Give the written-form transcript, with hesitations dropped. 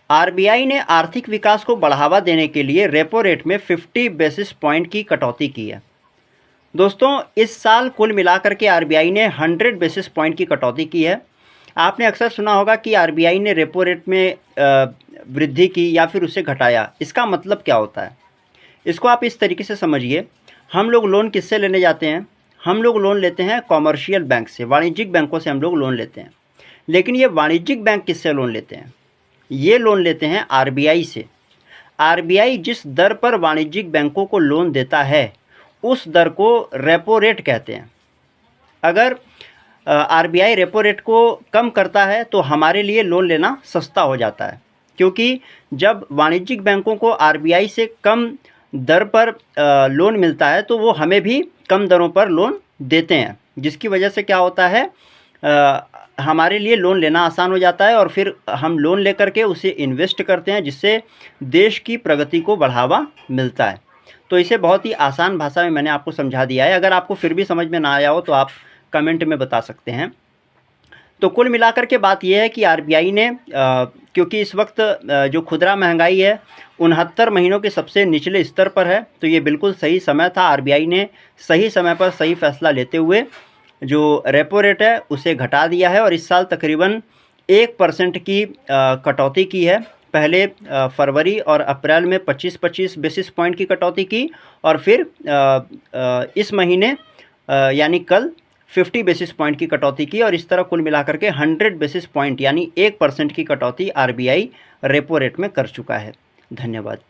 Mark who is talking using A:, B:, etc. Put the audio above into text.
A: RBI ने आर्थिक विकास को बढ़ावा देने के लिए रेपो रेट में 50 बेसिस पॉइंट की कटौती की है। दोस्तों, इस साल कुल मिलाकर के आरबीआई ने 100 बेसिस पॉइंट की कटौती की है। आपने अक्सर सुना होगा कि आरबीआई ने रेपो रेट में वृद्धि की या फिर उसे घटाया। इसका मतलब क्या होता है? इसको आप इस तरीके से समझिए। हम लोग लोन किससे लेने जाते हैं? हम लोग लोन लेते हैं कॉमर्शियल बैंक से, वाणिज्यिक बैंकों से हम लोग लोन लेते हैं। लेकिन ये वाणिज्यिक बैंक किससे लोन लेते हैं? ये लोन लेते हैं आरबीआई से। आरबीआई जिस दर पर वाणिज्यिक बैंकों को लोन देता है, उस दर को रेपो रेट कहते हैं। अगर आरबीआई रेपो रेट को कम करता है तो हमारे लिए लोन लेना सस्ता हो जाता है, क्योंकि जब वाणिज्यिक बैंकों को आरबीआई से कम दर पर लोन मिलता है तो वो हमें भी कम दरों पर लोन देते हैं, जिसकी वजह से क्या होता है, हमारे लिए लोन लेना आसान हो जाता है और फिर हम लोन लेकर के उसे इन्वेस्ट करते हैं, जिससे देश की प्रगति को बढ़ावा मिलता है। तो इसे बहुत ही आसान भाषा में मैंने आपको समझा दिया है। अगर आपको फिर भी समझ में ना आया हो तो आप कमेंट में बता सकते हैं। तो कुल मिलाकर के बात यह है कि आरबीआई ने क्योंकि इस वक्त जो खुदरा महंगाई है 69 महीनों के सबसे निचले स्तर पर है, तो ये बिल्कुल सही समय था। आरबीआई ने सही समय पर सही फैसला लेते हुए जो रेपो रेट है उसे घटा दिया है और इस साल तकरीबन 1% की कटौती की है। पहले फरवरी और अप्रैल में 25-25 बेसिस पॉइंट की कटौती की और फिर इस महीने यानी कल 50 बेसिस पॉइंट की कटौती की और इस तरह कुल मिलाकर के 100 बेसिस पॉइंट यानी 1% की कटौती आरबीआई रेपो रेट में कर चुका है। धन्यवाद।